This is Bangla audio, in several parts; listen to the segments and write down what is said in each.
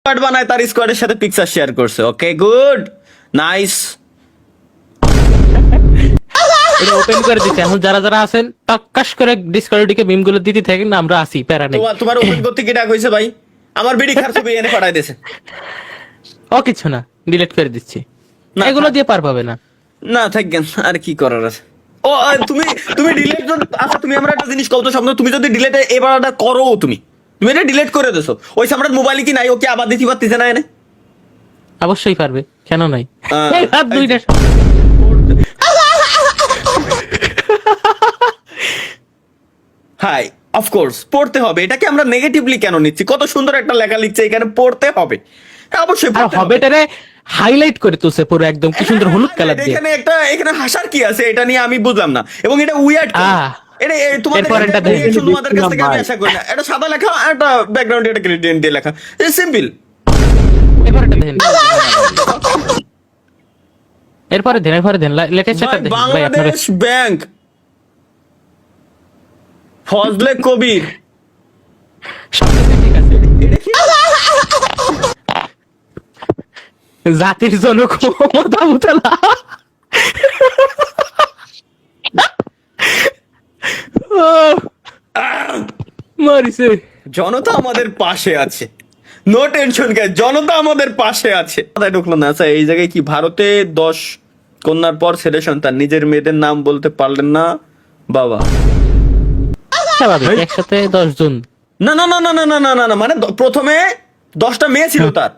স্কোয়াড বানায় তার স্কোয়াডের সাথে পিকচার শেয়ার করছে। Okay good nice. এটা ওপেন করে দিচ্ছে। এখন যারা যারা আছেন টক্কাস করে ডিসকর্ডে মিম গুলো দিতে থাকেন, আমরা আসি, প্যারা নেই। তোমার ওপেন করতে কি ডাক হয়েছে ভাই? আমার বিডি খার ছবি এনে পাঠাই দিয়েছে। ও কিছু না, ডিলিট করে দিচ্ছি। না, এগুলো দিয়ে পার পাবে না। না থাকবেন, আর কি করার আছে। ও তুমি তুমি ডিলিট, আচ্ছা তুমি আমরা একটা জিনিস কত স্বপ্ন, তুমি যদি ডিলিট এবারটা করো, তুমি এটা ডিলিট করে দেছো, ওই সামরাট মোবাইলে কি নাই? ওকে আবার দিতে পারতেছে না এনে? অবশ্যই পারবে, কেন নাই? এই ভাব দুইটা হাই অফকোর্স পড়তে হবে। এটাকে আমরা নেগেটিভলি কেন নিচ্ছি? কত সুন্দর একটা লেখা লিখছে এখানে, পড়তে হবে। হ্যাঁ, অবশ্যই আর পড়তে হবে। হবেটারে হাইলাইট করে তুলছে পুরো একদম, কি সুন্দর হলুদ কালার দিয়ে। এখানে হাসার কি আছে? এটা নিয়ে আমি বুঝলাম না, এবং এটা উইয়ার্ড। এটা তোমাদের এরপরেরটা দেখেন। reaction তোমাদের কাছ থেকে আমি আশা করি না। এটা সাদা লেখা, একটা ব্যাকগ্রাউন্ডে একটা গ্রেডিয়েন্ট দিয়ে লেখা, সিম্পল। এরপরে দেখেন, এরপরে দেন লেটেস্ট একটা দেখেন ভাই আপনারা। বাংলাদেশ ব্যাংক, ফজলে কবির। সবকিছু ঠিক আছে। এটা কি? জাতির জনক মোহাম্মদ আবু তালা। মারিছে। জনতা আমাদের পাশে আছে, নো টেনশন গাইস, জনতা আমাদের পাশে আছে। কথায় ঢুকলো না। আচ্ছা, এই জায়গায় কি ভারতে 10 কন্যার পর ছেলে সন্তান, নিজের মেয়েদের নাম বলতে পারলেন না বাবা? স্বাভাবিক, একসাথে 10 জন। না না না না না না না না না, মানে প্রথমে 10টা মেয়ে ছিল তার,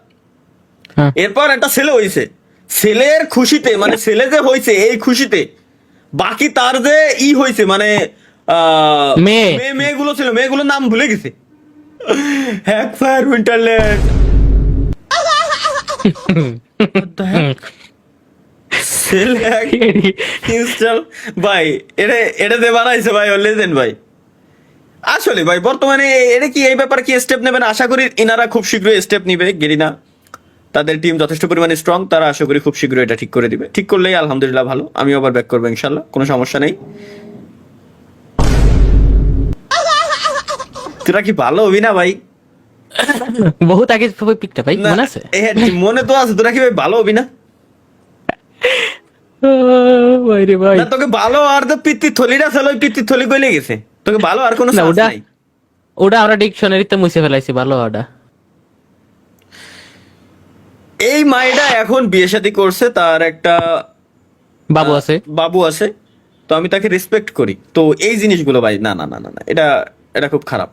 হ্যাঁ। এরপর একটা ছেলে হয়েছে। ছেলের খুশিতে, মানে ছেলে যে হয়েছে এই খুশিতে, বাকি তার যে হয়েছে, মানে মেয়েগুলো ছিল, মেয়েগুলোর নাম ভুলে গেছে। হ্যাক ফায়ার উইন্টারল্যান্ড, ইনস্টল ভাই, এটা দিয়ে বানাইছে ভাই, ও লেজেন্ড ভাই। আসলে ভাই বর্তমানে এটা কি, এই ব্যাপারে কি স্টেপ নেবেন? আশা করি ইনারা খুব শীঘ্রই স্টেপ নিবে। গেরিনা তাদের টিম যথেষ্ট পরিমাণে স্ট্রং, তারা আশা করি খুব শীঘ্রই এটা ঠিক করে দিবে। ঠিক করলেই আলহামদুলিল্লাহ ভালো, আমিও আবার ব্যাক করবো ইনশাল্লাহ, কোনো সমস্যা নেই। তোরা কি ভালো হবি না ভাই? বহুত আগে পিকটা ভাই না, মনে আছে? মনে তো আছে। তোরা কি ভাই ভালো হবি না? ভাই রে ভাই, না তোকে ভালো আর তো পিত্তির থলিটা ছিল, ওই পিত্তির থলি কইলে গেছে, তোকে ভালো আর কোনো না, চান্স ওটা নাই। ওটা আমরা ডিকশনারিতে মুছে ফেলাইছি, ভালো ওটা। এই মাইটা এখন বিয়ে শাদী করছে, তার একটা বাবু আছে। বাবু আছে, তো আমি তাকে রেসপেক্ট করি। তো এই জিনিসগুলো ভাই, না না না না না, এটা এটা খুব খারাপ।